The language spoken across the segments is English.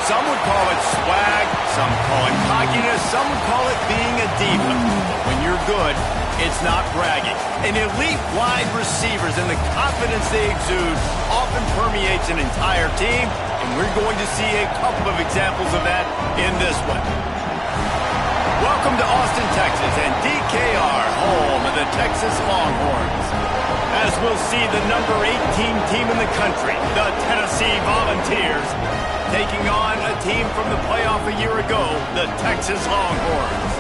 Some would call it swag, some call it cockiness, some would call it being a diva. But when you're good, it's not bragging. And elite wide receivers and the confidence they exude often permeates an entire team, and we're going to see a couple of examples of that in this one. Welcome to Austin, Texas, and DKR, home of the Texas Longhorns. As we'll see the number 18 team in the country, the Tennessee Volunteers, taking on a team from the playoff a year ago, the Texas Longhorns.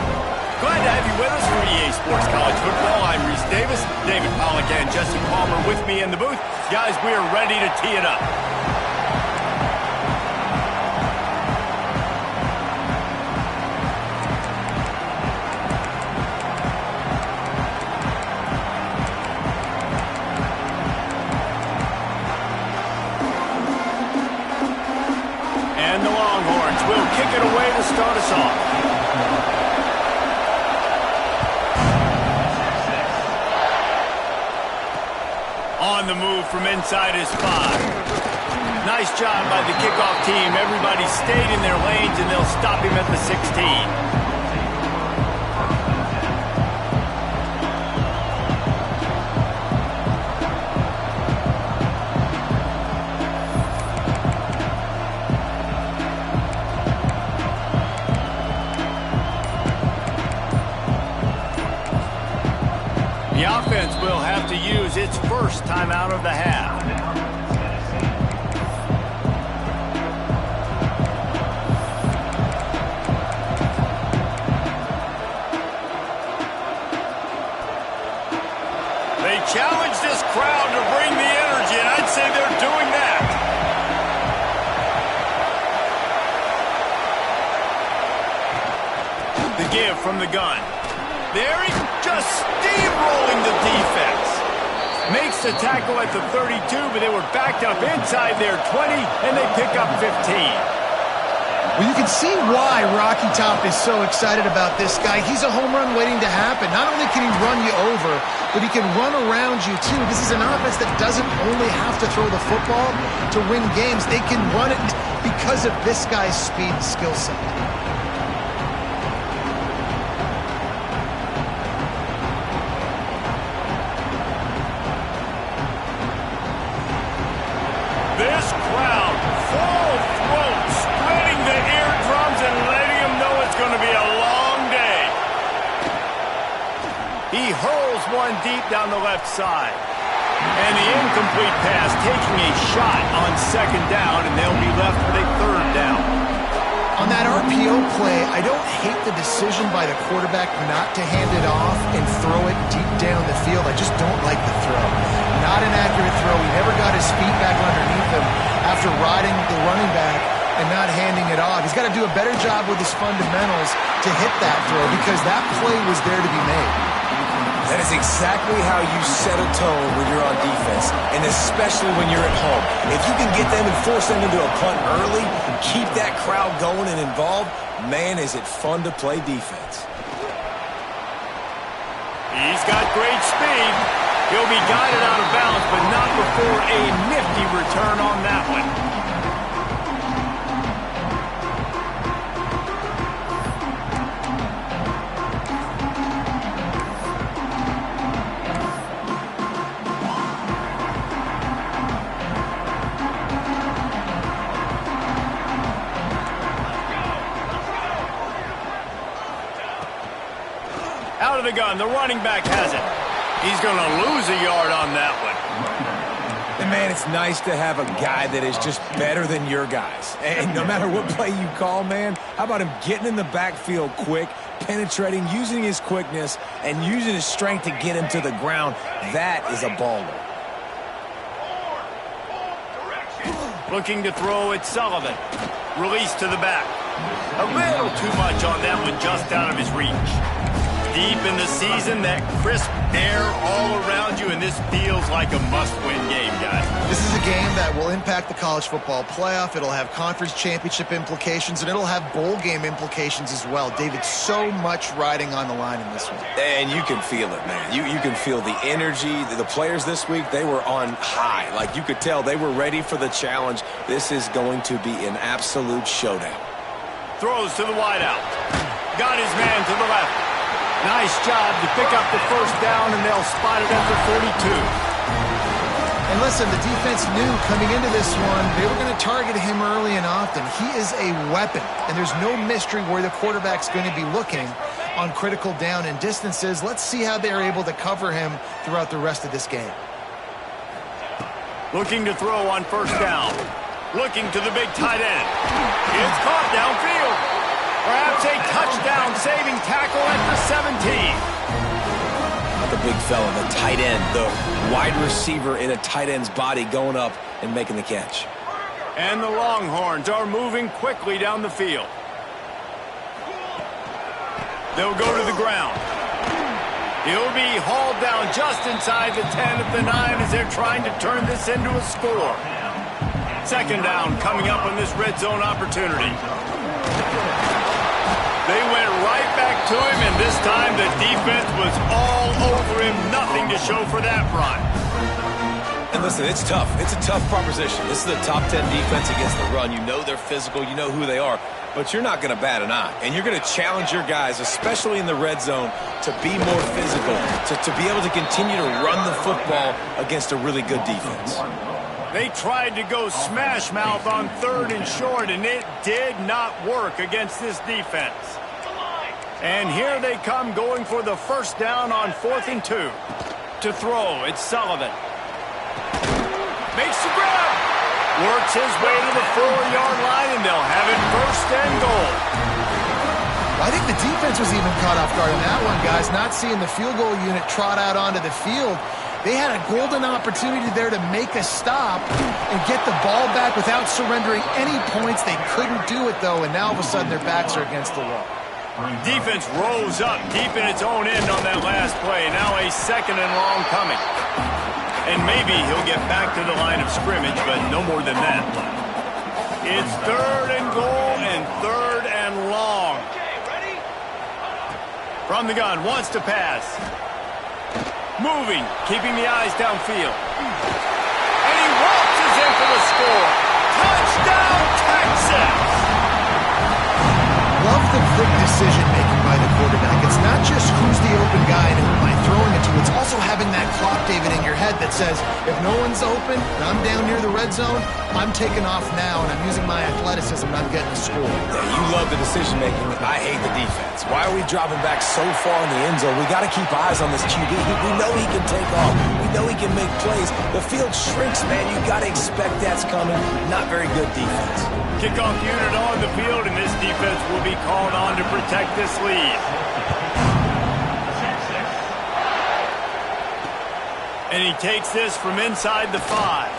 Glad to have you with us for EA Sports College Football. I'm Reese Davis, David Pollack, and Jesse Palmer with me in the booth. Guys, we are ready to tee it up. Kick it away to start us off. On the move from inside his 5. Nice job by the kickoff team. Everybody stayed in their lanes, and they'll stop him at the 16. The offense will have to use its first timeout of the half. They challenge this crowd to bring the energy, and I'd say they're doing that. The give from the gun. There he just steamrolling the defense. Makes the tackle at the 32, but they were backed up inside their 20, and they pick up 15. Well, you can see why Rocky Top is so excited about this guy. He's a home run waiting to happen. Not only can he run you over, but he can run around you, too. This is an offense that doesn't only have to throw the football to win games. They can run it because of this guy's speed and skill set. This crowd, full throat, spreading the eardrums and letting them know it's going to be a long day. He hurls one deep down the left side. And the incomplete pass taking a shot on second down, and they'll be left with a third down. On that RPO play, I don't hate the decision by the quarterback not to hand it off and throw it deep down the field. I just don't like the throw. Not an accurate throw. He never got his feet back underneath him after riding the running back and not handing it off. He's got to do a better job with his fundamentals to hit that throw because that play was there to be made. That is exactly how you set a tone when you're on defense, and especially when you're at home. If you can get them and force them into a punt early, keep that crowd going and involved, man, is it fun to play defense. He's got great speed. He'll be guided out of bounds, but not before a nifty return on that one. Out of the gun, the running back has it. He's going to lose a yard on that one. And, man, it's nice to have a guy that is just better than your guys. And no matter what play you call, man, how about him getting in the backfield quick, penetrating, using his quickness, and using his strength to get him to the ground? That is a baller. Looking to throw at Sullivan. Release to the back. A little too much on that one, just out of his reach. deep in the season, that crisp air all around you, and this feels like a must-win game, guys. This is a game that will impact the college football playoff. It'll have conference championship implications, and it'll have bowl game implications as well. David, so much riding on the line in this one. And you can feel it, man. You can feel the energy. The players this week, they were on high. Like, you could tell they were ready for the challenge. This is going to be an absolute showdown. Throws to the wideout. Got his man to the left. Nice job to pick up the first down, and they'll spot it at the 42. And listen, the defense knew coming into this one, they were going to target him early and often. He is a weapon, and there's no mystery where the quarterback's going to be looking on critical down and distances. Let's see how they're able to cover him throughout the rest of this game. Looking to throw on first down. Looking to the big tight end. It's caught downfield. Perhaps a touchdown-saving tackle at the 17. Not the big fella, the tight end, the wide receiver in a tight end's body going up and making the catch. And the Longhorns are moving quickly down the field. They'll go to the ground. He'll be hauled down just inside the 10 at the 9 as they're trying to turn this into a score. Second down coming up on this red zone opportunity. They went right back to him, and this time the defense was all over him. Nothing to show for that run. And listen, it's tough. It's a tough proposition. This is a top 10 defense against the run. You know they're physical. You know who they are. But you're not going to bat an eye. And you're going to challenge your guys, especially in the red zone, to be more physical, to be able to continue to run the football against a really good defense. They tried to go smash mouth on third and short, and it did not work against this defense. And here they come going for the first down on 4th and 2. To throw, it's Sullivan. Makes the grab. Works his way to the 4-yard line, and they'll have it first and goal. I think the defense was even caught off guard on that one, guys. Not seeing the field goal unit trot out onto the field. They had a golden opportunity there to make a stop and get the ball back without surrendering any points. They couldn't do it, though, and now all of a sudden their backs are against the wall. Defense rose up deep in its own end on that last play. Now a second and long coming. And maybe he'll get back to the line of scrimmage, but no more than that. It's third and goal and third and long. From the gun, wants to pass. Moving, keeping the eyes downfield. And he waltzes in for the score. Touchdown, Texas! Love the quick decision-making by the quarterback. It's not just who's the open guy and who am I throwing it to. It's also having that clock, David, in your head that says, if no one's open and I'm down near the red zone, I'm taking off now and I'm using my athleticism and I'm getting a score. Yeah, you love the decision-making. I hate the defense. Why are we dropping back so far in the end zone? We got to keep eyes on this QB. We know he can take off. We know he can make plays. The field shrinks, man. You got to expect that's coming. Not very good defense. Kickoff unit on the field, and this defense will be called on to protect this lead. And he takes this from inside the 5.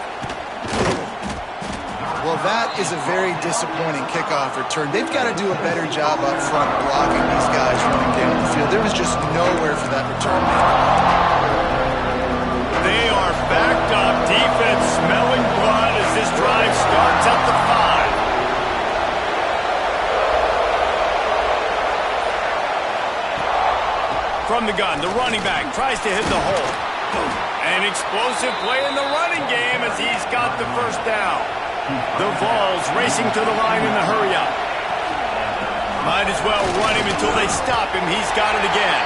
Well, that is a very disappointing kickoff return. They've got to do a better job up front blocking these guys running down the field. There was just nowhere for that return man. They are backed up. Defense smelling blood as this drive starts at the 5. From the gun, the running back tries to hit the hole. An explosive play in the running game as he's got the first down. The Vols racing to the line in the hurry-up. Might as well run him until they stop him. He's got it again.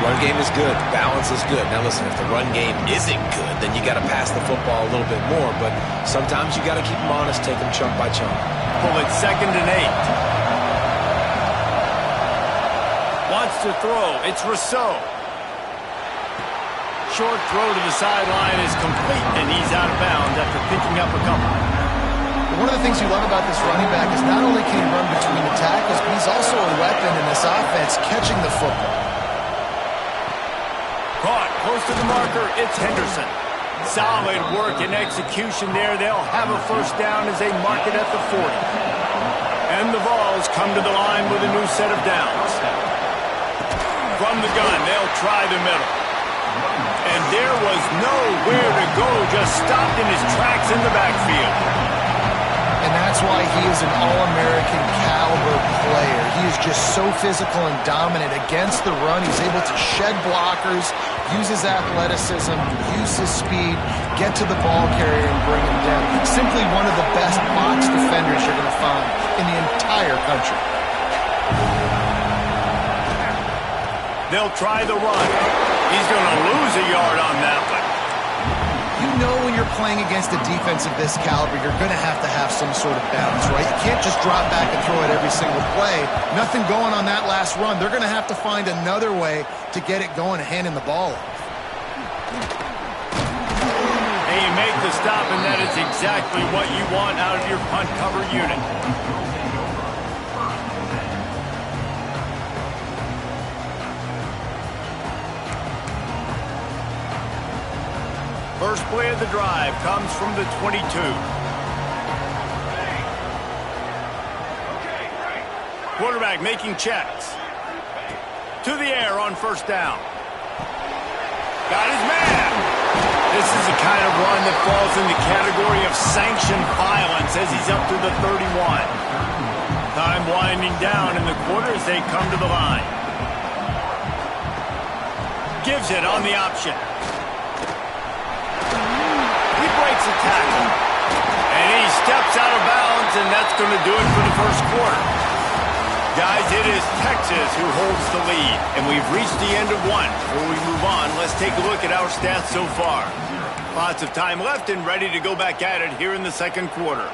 Run game is good. Balance is good. Now listen, if the run game isn't good, then you got to pass the football a little bit more. But sometimes you got to keep them honest, take them chunk by chunk. Pull it 2nd and 8. Wants to throw. It's Rousseau. Short throw to the sideline is complete, and he's out of bounds after picking up a couple. One of the things you love about this running back is not only can he run between the tackles, but he's also a weapon in this offense catching the football. Caught close to the marker. It's Henderson. Solid work and execution there. They'll have a first down as they mark it at the 40. And the Vols come to the line with a new set of downs. from the gun. They'll try the middle. And there was nowhere to go, just stopped in his tracks in the backfield. And that's why he is an All-American caliber player. He is just so physical and dominant against the run. He's able to shed blockers, use his athleticism, use his speed, get to the ball carrier and bring him down. Simply one of the best box defenders you're going to find in the entire country. They'll try the run. He's going to lose a yard on that one. You know when you're playing against a defense of this caliber, you're going to have some sort of balance, right? You can't just drop back and throw it every single play. Nothing going on that last run. They're going to have to find another way to get it going and handing the ball off. And you make the stop, and that is exactly what you want out of your punt cover unit. First play of the drive comes from the 22. Quarterback making checks. To the air on first down. Got his man. This is the kind of run that falls in the category of sanctioned violence as he's up to the 31. Time winding down in the quarter as they come to the line. Gives it on the option. Breaks a tackle, and he steps out of bounds, and that's going to do it for the first quarter. Guys, it is Texas who holds the lead, and we've reached the end of one. Before we move on, let's take a look at our stats so far. Lots of time left and ready to go back at it here in the second quarter.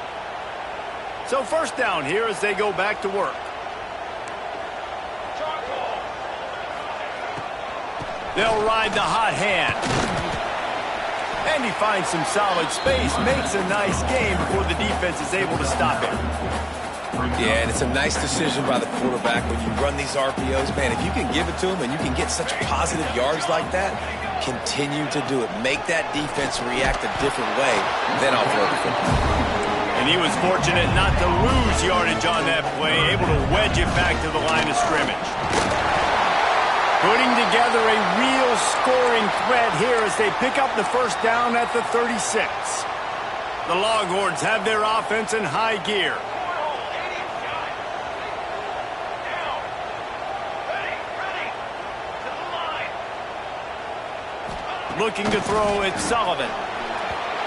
So first down here as they go back to work. They'll ride the hot hand. And he finds some solid space, makes a nice game before the defense is able to stop him. Yeah, and it's a nice decision by the quarterback when you run these RPOs. Man, if you can give it to him and you can get such positive yards like that, continue to do it. Make that defense react a different way, then I'll throw the football. And he was fortunate not to lose yardage on that play, able to wedge it back to the line of scrimmage. Putting together a real scoring threat here as they pick up the first down at the 36. The Longhorns have their offense in high gear. Looking to throw it, Sullivan.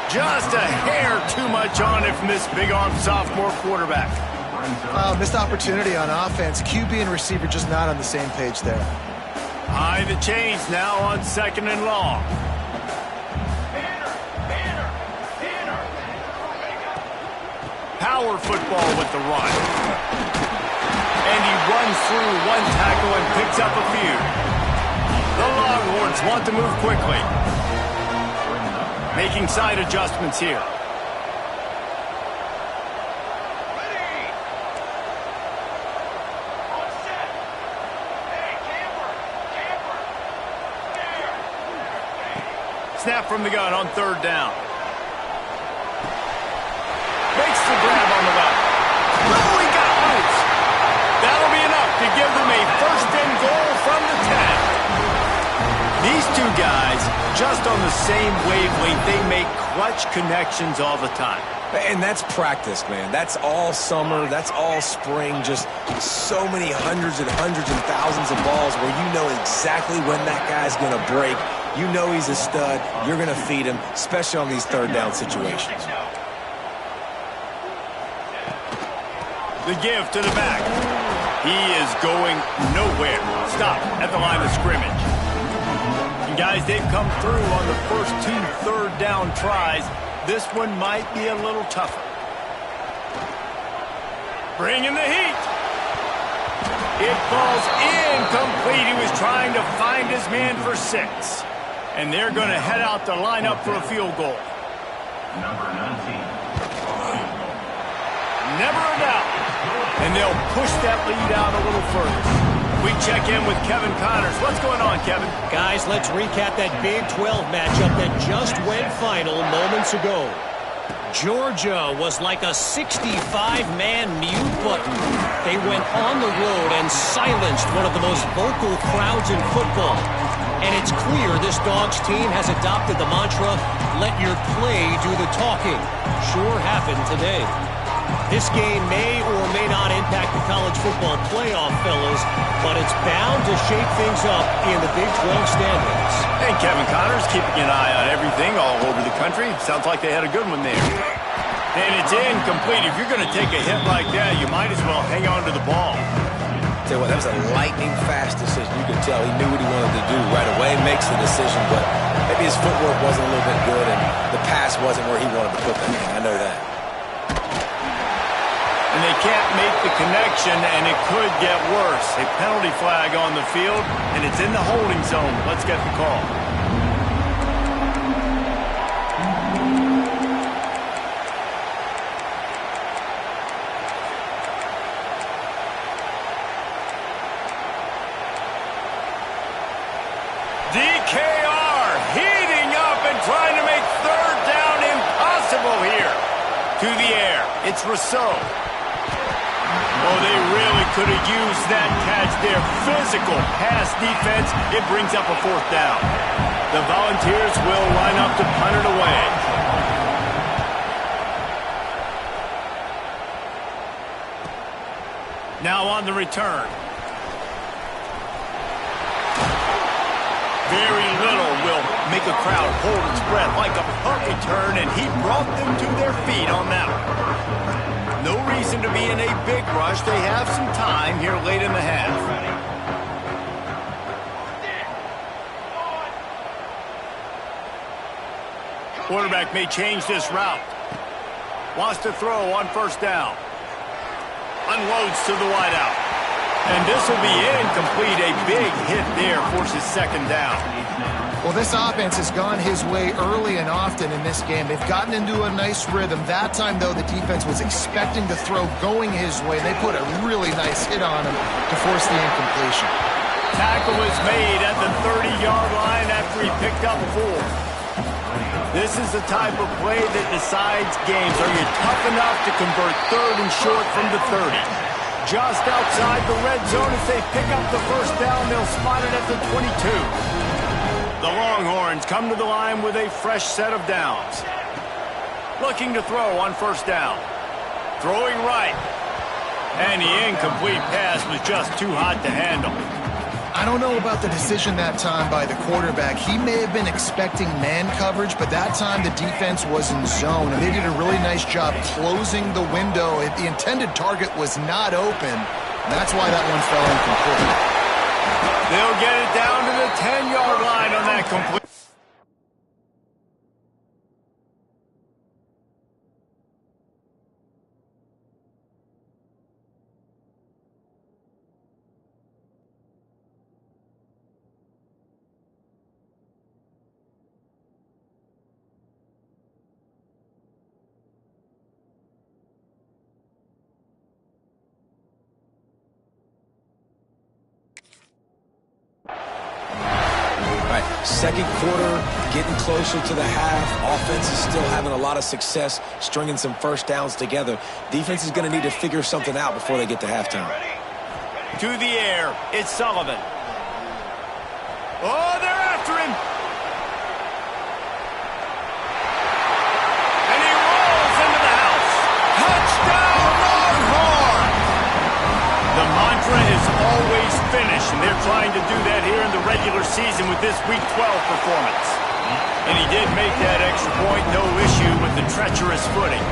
Just a hair too much on it from this big-armed sophomore quarterback. Missed opportunity on offense. QB and receiver just not on the same page there. High the chains now on second and long. Power football with the run. And he runs through one tackle and picks up a few. The Longhorns want to move quickly. Making side adjustments here. Snap from the gun on third down. Makes the grab on the left. Oh, he got loose. That'll be enough to give them a first and goal from the 10. These two guys, just on the same wavelength, they make clutch connections all the time. And that's practice, man. That's all summer. That's all spring. Just so many hundreds and thousands of balls where you know exactly when that guy's going to break. You know he's a stud. You're going to feed him, especially on these third down situations. The give to the back. He is going nowhere. Stop at the line of scrimmage. And guys, they've come through on the first two third down tries. This one might be a little tougher. Bringing the heat. It falls incomplete. He was trying to find his man for 6. And they're going to head out to line up for a field goal. Number 19. Never a doubt. And they'll push that lead out a little further. We check in with Kevin Connors. What's going on, Kevin? Guys, let's recap that Big 12 matchup that just went final moments ago. Georgia was like a 65-man mute button. They went on the road and silenced one of the most vocal crowds in football. And it's clear this Dogs team has adopted the mantra, let your play do the talking. Sure happened today. This game may or may not impact the college football playoff, fellas, but it's bound to shake things up in the Big 12 standings. And Kevin Connors keeping an eye on everything all over the country. Sounds like they had a good one there. And it's incomplete. If you're going to take a hit like that, you might as well hang on to the ball. Tell you what, that was a lightning-fast decision. You could tell he knew what he wanted to do right away, makes the decision, but maybe his footwork wasn't a little bit good, and the pass wasn't where he wanted to put that thing. I know that. And they can't make the connection, and it could get worse. A penalty flag on the field, and it's in the holding zone. Let's get the call. DKR heating up and trying to make third down impossible here. To the air, it's Rousseau. Oh, they really could have used that catch there. Physical pass defense. It brings up a fourth down. The Volunteers will line up to punt it away. Now on the return. Very little will make a crowd hold its breath like a punt return, and he brought them to their feet on that one. No reason to be in a big rush. They have some time here late in the half. Quarterback may change this route. Wants to throw on first down. Unloads to the wideout. And this will be incomplete. A big hit there forces second down. Well, this offense has gone his way early and often in this game. They've gotten into a nice rhythm. That time, though, the defense was expecting to throw going his way. They put a really nice hit on him to force the incompletion. Tackle is made at the 30-yard line after he picked up 4. This is the type of play that decides games. Are you tough enough to convert third and short from the 30? Just outside the red zone, if they pick up the first down, they'll spot it at the 22. The Longhorns come to the line with a fresh set of downs. Looking to throw on first down. Throwing right. And the incomplete pass was just too hot to handle. I don't know about the decision that time by the quarterback. He may have been expecting man coverage, but that time the defense was in zone, and they did a really nice job closing the window. The intended target was not open. That's why that one fell incomplete. They'll get it down to the 10-yard line on that complete. Second quarter, getting closer to the half. Offense is still having a lot of success stringing some first downs together. Defense is going to need to figure something out before they get to halftime. To the air, it's Sullivan. Oh, they're after him. And he rolls into the house. Touchdown, Longhorn! The mantra is always finish, and they're trying to do that here in the regular season with this Week 12 performance. And he did make that extra point, no issue with the treacherous footing.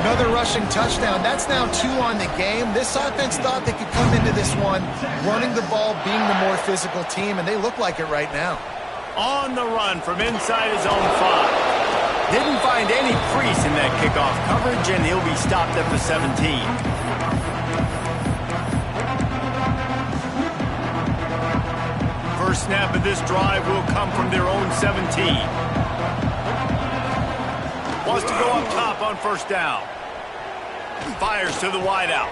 Another rushing touchdown. That's now 2 on the game. This offense thought they could come into this one running the ball, being the more physical team, and they look like it right now. On the run from inside his own 5. Didn't find any crease in that kickoff coverage, and he'll be stopped at the 17. First snap of this drive will come from their own 17. Wants to go up top on first down. Fires to the wideout.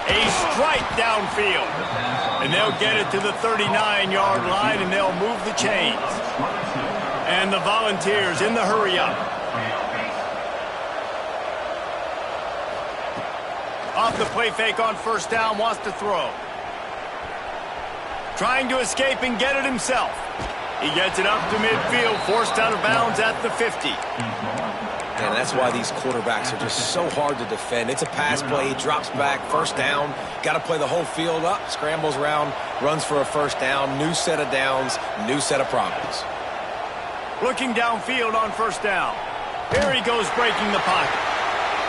A strike downfield. And they'll get it to the 39-yard line, and they'll move the chains. And the Volunteers in the hurry-up. Off the play fake on first down, wants to throw. Trying to escape and get it himself. He gets it up to midfield, forced out of bounds at the 50. And that's why these quarterbacks are just so hard to defend. It's a pass play, he drops back, first down. Got to play the whole field up, scrambles around, runs for a first down, new set of downs, new set of problems. Looking downfield on first down. Here he goes breaking the pocket.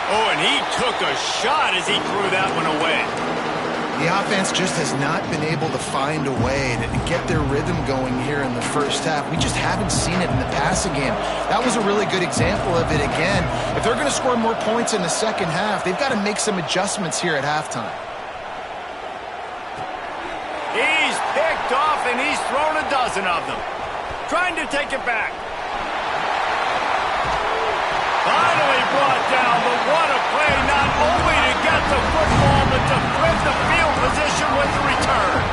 Oh, and he took a shot as he threw that one away. The offense just has not been able to find a way to get their rhythm going here in the first half. We just haven't seen it in the passing game. That was a really good example of it again. If they're going to score more points in the second half, they've got to make some adjustments here at halftime. He's picked off and he's thrown a dozen of them. Trying to take it back. Finally brought down, but what a play, not only to get the football, but to flip the field position with the return.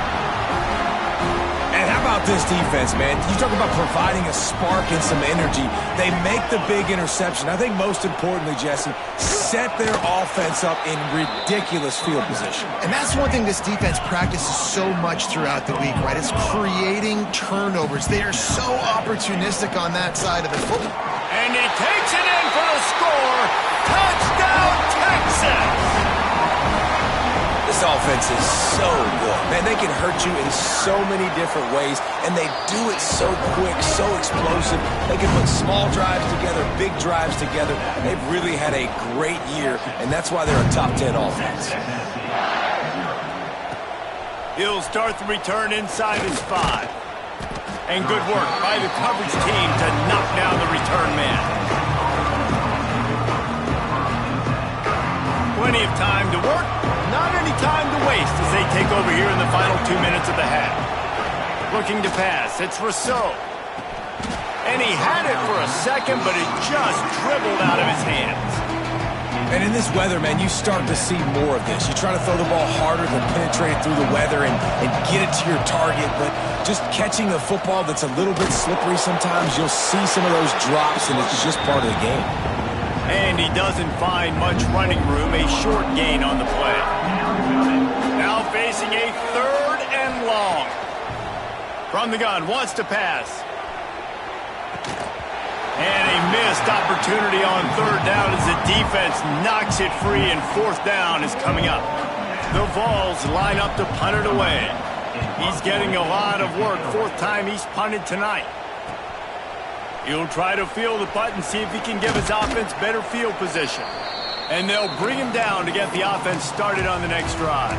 And how about this defense, man? You talk about providing a spark and some energy. They make the big interception. I think most importantly, Jesse, set their offense up in ridiculous field position. And that's one thing this defense practices so much throughout the week, right? It's creating turnovers. They are so opportunistic on that side of the football. And he takes it in for the score. Touchdown, Texas! This offense is so good. Man, they can hurt you in so many different ways, and they do it so quick, so explosive. They can put small drives together, big drives together. They've really had a great year, and that's why they're a top 10 offense. He'll start the return inside his 5. And good work by the coverage team to knock down the return man. Plenty of time to work, not any time to waste as they take over here in the final 2 minutes of the half. Looking to pass, it's Rousseau. And he had it for a second, but it just dribbled out of his hands. And in this weather, man, you start to see more of this. You try to throw the ball harder than penetrate through the weather and get it to your target, but just catching a football that's a little bit slippery sometimes, you'll see some of those drops, and it's just part of the game. And he doesn't find much running room, a short gain on the play. Now facing a 3rd and long. From the gun, wants to pass. And a missed opportunity on 3rd down as the defense knocks it free, and 4th down is coming up. The Vols line up to punt it away. He's getting a lot of work. 4th time he's punted tonight. He'll try to field the punt and see if he can give his offense better field position. And they'll bring him down to get the offense started on the next drive.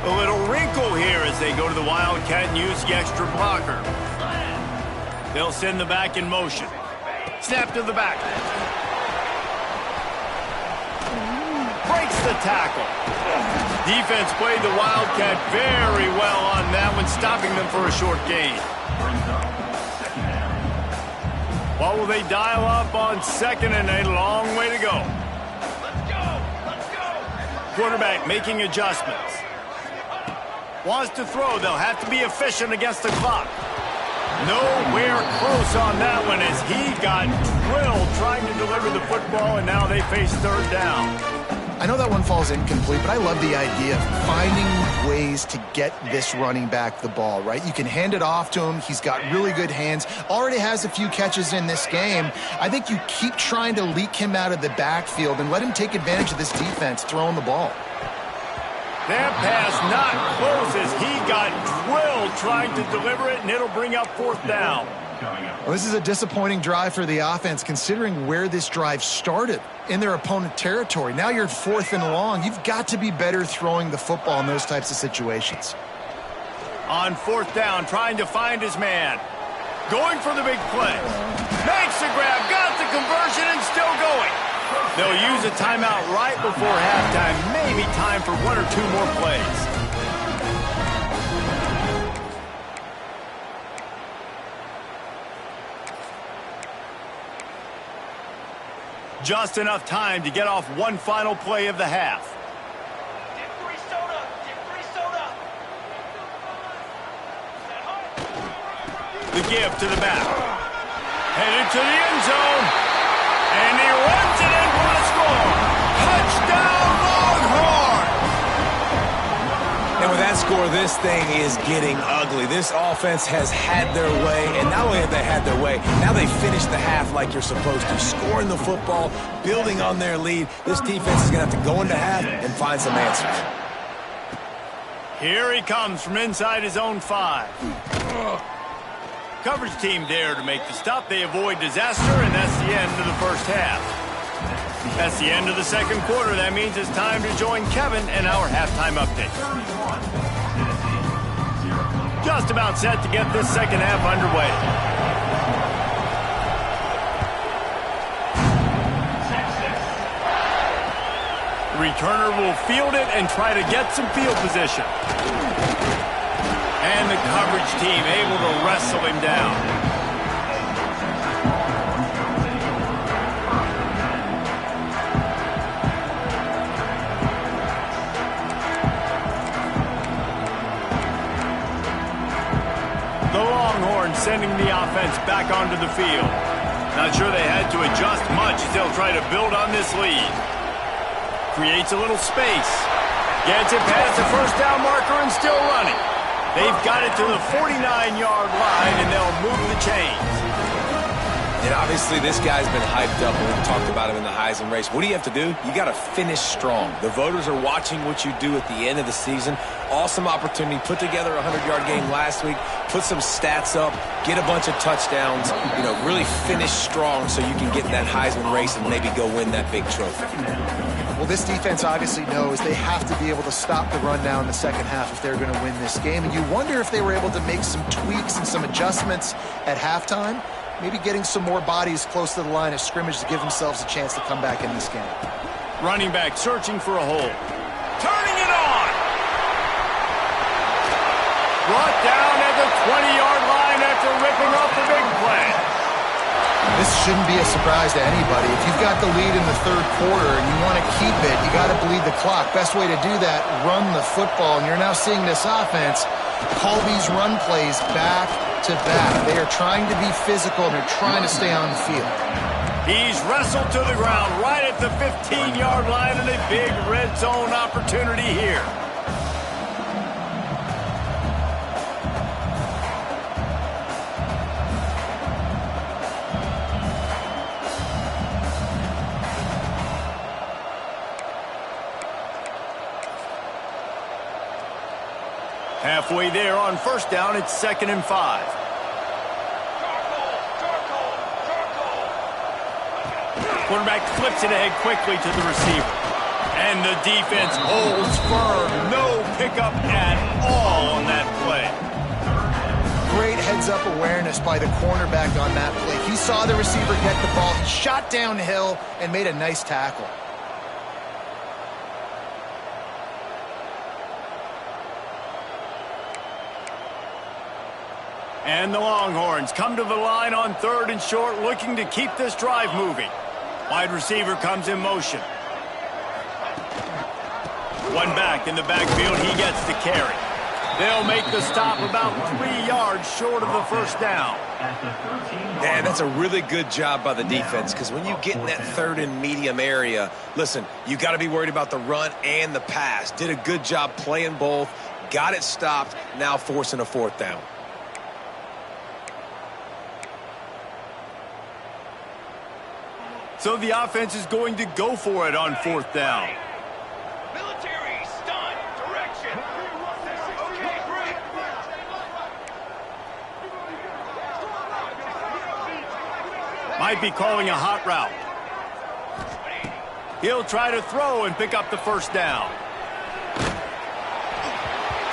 A little wrinkle here as they go to the Wildcat and use the extra blocker. They'll send the back in motion. Snap to the back. Breaks the tackle. Defense played the Wildcat very well on that one, stopping them for a short gain. What will they dial up on 2nd and a long way to go? Quarterback making adjustments. Wants to throw. They'll have to be efficient against the clock. Nowhere close on that one as he got drilled trying to deliver the football, and now they face 3rd down. I know that one falls incomplete, but I love the idea of finding ways to get this running back the ball, right? You can hand it off to him. He's got really good hands. Already has a few catches in this game. I think you keep trying to leak him out of the backfield and let him take advantage of this defense throwing the ball. That pass not close as he got drilled trying to deliver it, and it'll bring up 4th down. Well, this is a disappointing drive for the offense considering where this drive started in their opponent territory. Now you're 4th and long. You've got to be better throwing the football in those types of situations. On 4th down, trying to find his man. Going for the big play. Makes the grab, got the conversion, and still going. They'll use a timeout right before halftime. Maybe time for 1 or 2 more plays. Just enough time to get off one final play of the half. The give to the back. Headed to the end zone. And he runs it in for the score. Touchdown, Longhorn! And with that score, this thing is getting ugly. This offense has had their way, and not only have they had their way, now they finish the half like you're supposed to, scoring the football, building on their lead. This defense is going to have to go into half and find some answers. Here he comes from inside his own 5. Coverage team there to make the stop. They avoid disaster, and that's the end of the first half. That's the end of the second quarter. That means it's time to join Kevin and our halftime update. Just about set to get this second half underway. The returner will field it and try to get some field position. And the coverage team able to wrestle him down. The Longhorns sending the offense back onto the field. Not sure they had to adjust much as they'll try to build on this lead. Creates a little space. Gets it past the first down marker and still running. They've got it to the 49-yard line, and they'll move the chains. And obviously, this guy's been hyped up, and we've talked about him in the Heisman race. What do you have to do? You got to finish strong. The voters are watching what you do at the end of the season. Awesome opportunity. Put together a 100-yard game last week. Put some stats up. Get a bunch of touchdowns. You know, really finish strong so you can get in that Heisman race and maybe go win that big trophy. Well, this defense obviously knows they have to be able to stop the run down in the second half if they're going to win this game. And you wonder if they were able to make some tweaks and some adjustments at halftime. Maybe getting some more bodies close to the line of scrimmage to give themselves a chance to come back in this game. Running back searching for a hole. Turning it on! Brought down at the 20-yard line after ripping off the big play. This shouldn't be a surprise to anybody. If you've got the lead in the third quarter and you want to keep it, you got to bleed the clock. Best way to do that, run the football. And you're now seeing this offense call these run plays back to back. They are trying to be physical, and they're trying to stay on the field. He's wrestled to the ground right at the 15-yard line, and a big red zone opportunity here. Halfway there on first down, it's 2nd and 5. Quarterback flips it ahead quickly to the receiver. And the defense holds firm. No pickup at all on that play. Great heads-up awareness by the cornerback on that play. He saw the receiver get the ball, he shot downhill, and made a nice tackle. And the Longhorns come to the line on 3rd and short, looking to keep this drive moving. Wide receiver comes in motion. One back in the backfield, he gets the carry. They'll make the stop about 3 yards short of the first down. Man, that's a really good job by the defense, because when you get in that 3rd and medium area, listen, you got to be worried about the run and the pass. Did a good job playing both, got it stopped, now forcing a 4th down. So the offense is going to go for it on 4th down. Military, stun, direction. Okay, break. Might be calling a hot route. He'll try to throw and pick up the first down.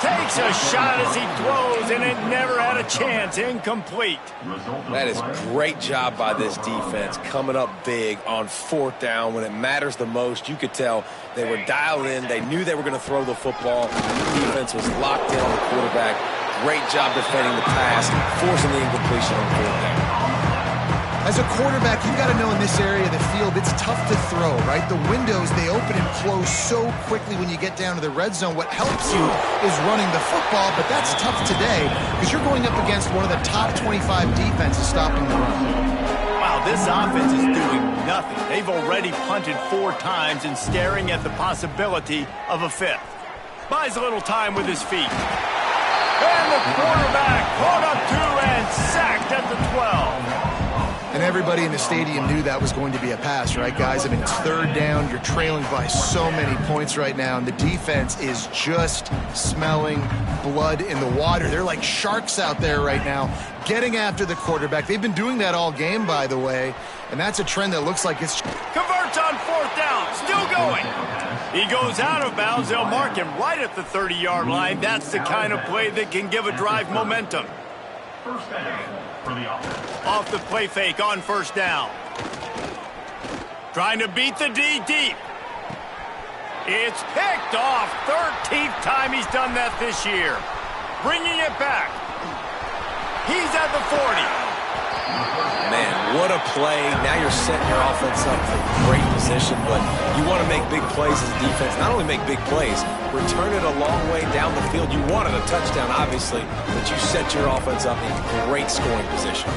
Takes a shot as he throws, and it never had a chance. Incomplete. That is great job by this defense, coming up big on 4th down when it matters the most. You could tell they were dialed in. They knew they were going to throw the football. The defense was locked in on the quarterback. Great job defending the pass, forcing the incompletion on 4th down. As a quarterback, you've got to know in this area of the field, it's tough to throw, right? The windows, they open and close so quickly when you get down to the red zone. What helps you is running the football, but that's tough today because you're going up against one of the top 25 defenses stopping the run. Wow, this offense is doing nothing. They've already punted 4 times and staring at the possibility of a 5th. Buys a little time with his feet. And the quarterback caught up 2 and sacked at the 12. And everybody in the stadium knew that was going to be a pass, right, guys? I mean, it's 3rd down. You're trailing by so many points right now, and the defense is just smelling blood in the water. They're like sharks out there right now, getting after the quarterback. They've been doing that all game, by the way, and that's a trend that looks like it's... Converts on 4th down, still going. He goes out of bounds. They'll mark him right at the 30-yard line. That's the kind of play that can give a drive momentum. First down for the offense. Off the play fake on 1st down. Trying to beat the D deep. It's picked off. 13th time he's done that this year. Bringing it back. He's at the 40. Man, what a play. Now you're setting your offense up for great position, but you want to make big plays as a defense. Not only make big plays, return it a long way down the field. You wanted a touchdown, obviously, but you set your offense up in great scoring position.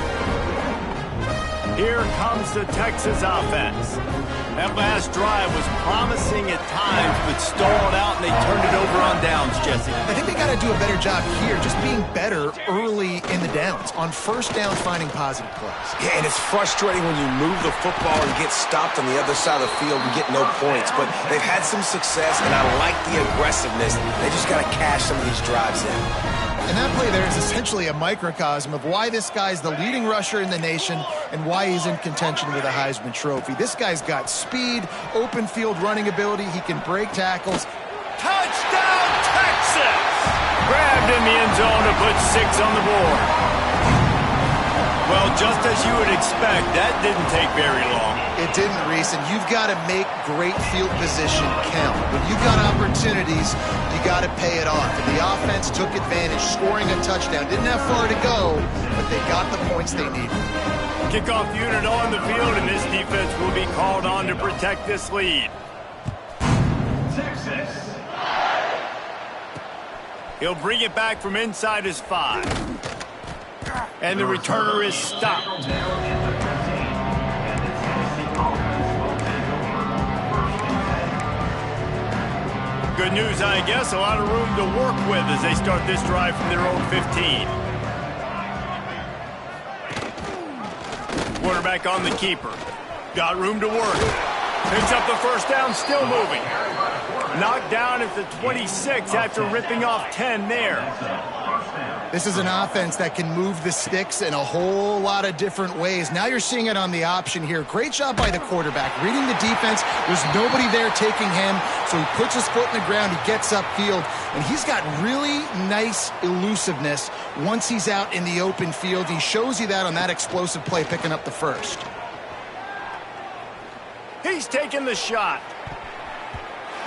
Here comes the Texas offense. That last drive was promising at times, but stalled out, and they turned it over on downs, Jesse. I think they got to do a better job here, just being better early in the downs. On 1st down, finding positive plays. Yeah, and it's frustrating when you move the football and get stopped on the other side of the field and get no points. But they've had some success, and I like the aggressiveness. They just got to cash some of these drives in. And that play there is essentially a microcosm of why this guy's the leading rusher in the nation and why he's in contention with a Heisman Trophy. This guy's got speed, open field running ability. He can break tackles. Touchdown, Texas! Grabbed in the end zone to put 6 on the board. Well, just as you would expect, that didn't take very long. It didn't, Reese, and you've got to make great field position count. When you've got opportunities, you got to pay it off. And the offense took advantage, scoring a touchdown. Didn't have far to go, but they got the points they needed. Kickoff unit on the field, and this defense will be called on to protect this lead. Texas. He'll bring it back from inside his 5. And the returner is stopped. Down at the 15. And the Tennessee offense will take over first and 10. Good news, I guess. A lot of room to work with as they start this drive from their own 15. Quarterback on the keeper. Got room to work. Picks up the 1st down, still moving. Knocked down at the 26 after ripping off 10 there. This is an offense that can move the sticks in a whole lot of different ways. Now you're seeing it on the option here. Great job by the quarterback. Reading the defense, there's nobody there taking him, so he puts his foot in the ground, he gets upfield, and he's got really nice elusiveness once he's out in the open field. He shows you that on that explosive play, picking up the 1st. He's taking the shot.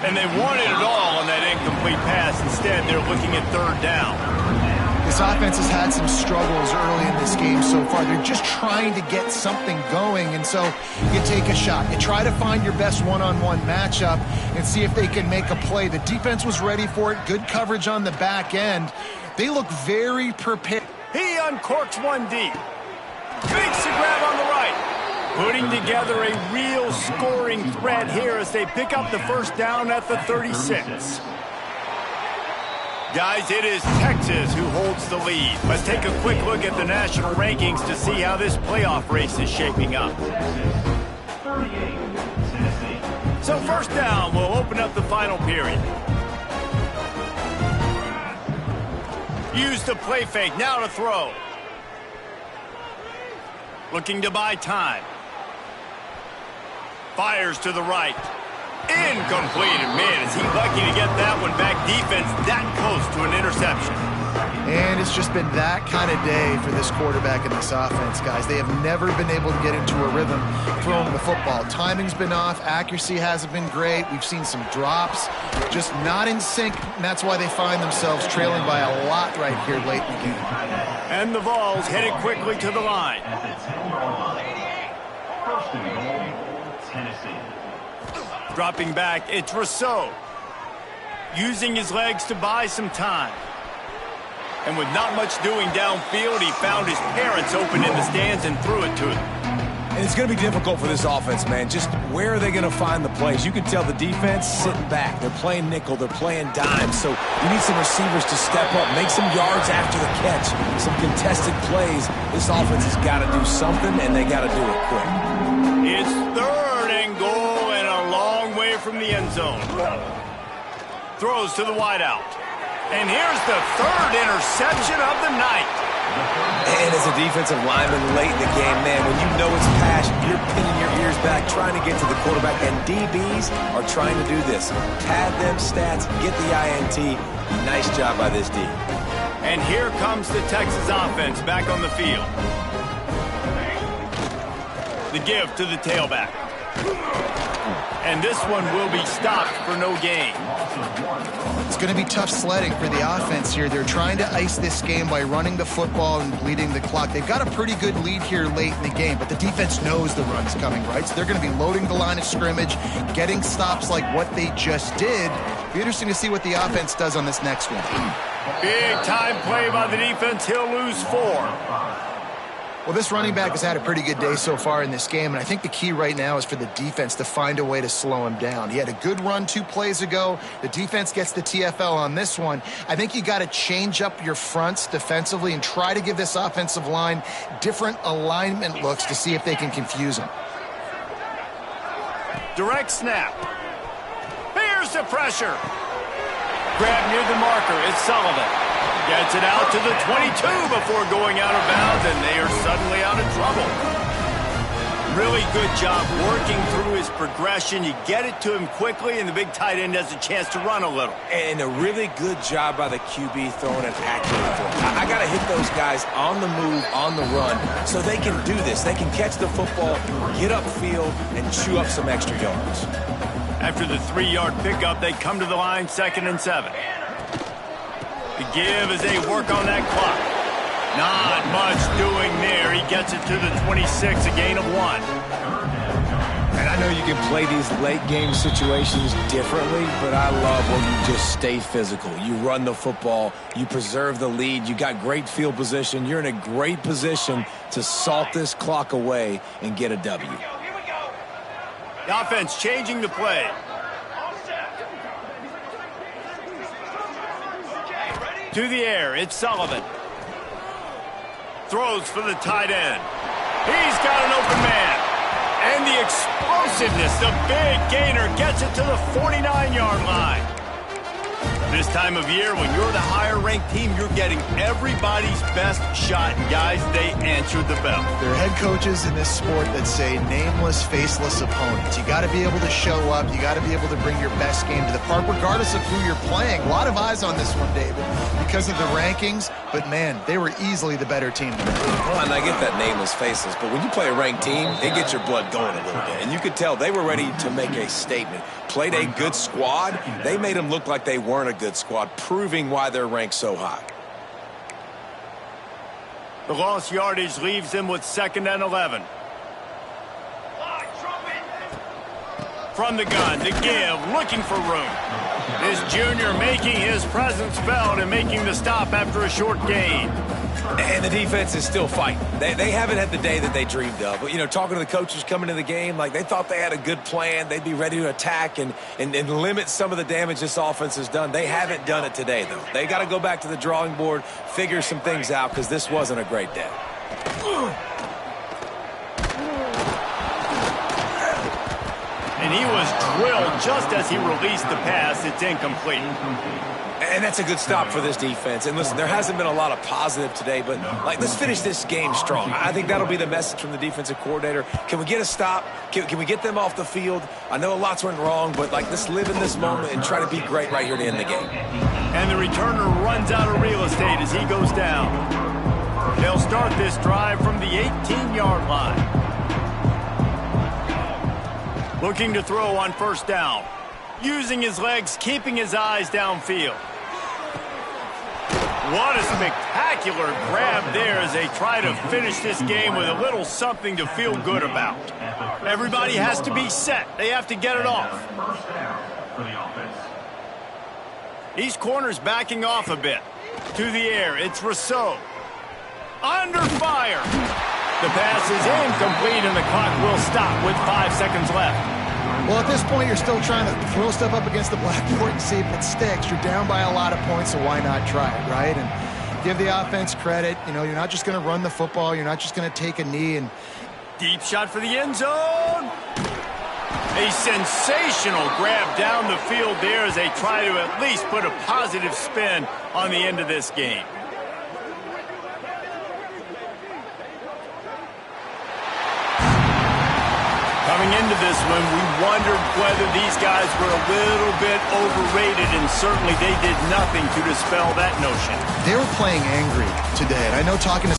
And they wanted it all on that incomplete pass. Instead, they're looking at 3rd down. This offense has had some struggles early in this game so far. They're just trying to get something going, and so you take a shot. You try to find your best one-on-one matchup and see if they can make a play. The defense was ready for it. Good coverage on the back end. They look very prepared. He uncorks one deep. Makes the grab on the right. Putting together a real scoring threat here as they pick up the 1st down at the 36. Guys, it is Texas who holds the lead. Let's take a quick look at the national rankings to see how this playoff race is shaping up. 38, Tennessee. So 1st down will open up the final period. Use the play fake, now to throw. Looking to buy time. Fires to the right. Incomplete. And man, is he lucky to get that one back. Defense that close to an interception. And it's just been that kind of day for this quarterback and this offense, guys. They have never been able to get into a rhythm throwing the football. Timing's been off. Accuracy hasn't been great. We've seen some drops. Just not in sync, and that's why they find themselves trailing by a lot right here late in the game. And the Vols headed quickly to the line. At the 10-yard line. First and goal, Tennessee. Dropping back, it's Rousseau. Using his legs to buy some time. And with not much doing downfield, he found his parents open in the stands and threw it to them. And it's going to be difficult for this offense, man. Just where are they going to find the plays? You can tell the defense sitting back. They're playing nickel. They're playing dime. So you need some receivers to step up, make some yards after the catch, some contested plays. This offense has got to do something, and they got to do it quick. It's 3rd and goal and a long way from the end zone. Throws to the wideout. And here's the 3rd interception of the night. And as a defensive lineman late in the game, man, when you know it's pass, you're pinning your ears back, trying to get to the quarterback, and DBs are trying to do this. Pad them stats, get the INT. Nice job by this D. And here comes the Texas offense back on the field. The give to the tailback. And this one will be stopped for no gain. It's going to be tough sledding for the offense here. They're trying to ice this game by running the football and bleeding the clock. They've got a pretty good lead here late in the game, but the defense knows the run's coming, right? So they're going to be loading the line of scrimmage, getting stops like what they just did. It'll be interesting to see what the offense does on this next one. Big time play by the defense. He'll lose 4. Well, this running back has had a pretty good day so far in this game, and I think the key right now is for the defense to find a way to slow him down. He had a good run 2 plays ago. The defense gets the TFL on this one. I think you got to change up your fronts defensively and try to give this offensive line different alignment looks to see if they can confuse him. Direct snap. Here's the pressure. Grab near the marker. It's Sullivan. Gets it out to the 22 before going out of bounds, and they are suddenly out of trouble. Really good job working through his progression. You get it to him quickly, and the big tight end has a chance to run a little. And a really good job by the QB throwing an accurate throw. I got to hit those guys on the move, on the run, so they can do this. They can catch the football, get upfield, and chew up some extra yards. After the 3-yard pickup, they come to the line 2nd and 7. The give as they work on that clock. Not much doing there. He gets it to the 26, a gain of 1. And I know you can play these late game situations differently, but I love when you just stay physical. You run the football, you preserve the lead, you got great field position, you're in a great position to salt this clock away and get a W. The offense changing the play. To the air, it's Sullivan. Throws for the tight end. He's got an open man. And the explosiveness, the big gainer gets it to the 49-yard line. This time of year, when you're the higher-ranked team, you're getting everybody's best shot. And guys, they answered the bell. There are head coaches in this sport that say nameless, faceless opponents. You got to be able to show up. You got to be able to bring your best game to the park, regardless of who you're playing. A lot of eyes on this one, David, because of the rankings. But, man, they were easily the better team tonight. Well, and I get that nameless, faceless, but when you play a ranked team, it gets your blood going a little bit. And you could tell they were ready to make a statement. Played a good squad. They made them look like they weren't a good squad, proving why they're ranked so high. The lost yardage leaves them with 2nd and 11. From the gun, the give, looking for room. This junior making his presence felt and making the stop after a short gain. And the defense is still fighting. They haven't had the day that they dreamed of. But, you know, talking to the coaches coming to the game, like they thought they had a good plan. They'd be ready to attack and limit some of the damage this offense has done. They haven't done it today, though. They got to go back to the drawing board, figure some things out, because this wasn't a great day. And he was drilled just as he released the pass. It's incomplete. And that's a good stop for this defense. And listen, there hasn't been a lot of positive today, but like, let's finish this game strong. I think that'll be the message from the defensive coordinator. Can we get a stop? Can we get them off the field? I know a lot's went wrong, but like, let's live in this moment and try to be great right here to end the game. And the returner runs out of real estate as he goes down. They'll start this drive from the 18-yard line. Looking to throw on 1st down. Using his legs, keeping his eyes downfield. What a spectacular spectacular grab there as they try to finish this game with a little something to feel good about. Everybody has to be set. They have to get it off. First down for the offense. These corners backing off a bit. To the air, it's Rousseau. Under fire. The pass is incomplete, and the clock will stop with 5 seconds left. Well, at this point, you're still trying to throw stuff up against the blackboard and see if it sticks. You're down by a lot of points, so why not try it, right? And give the offense credit. You know, you're not just going to run the football. You're not just going to take a knee. And Deep shot for the end zone. A sensational grab down the field there as they try to at least put a positive spin on the end of this game. Coming into this one, we wondered whether these guys were a little bit overrated, and certainly they did nothing to dispel that notion. they were playing angry today. And I know talking to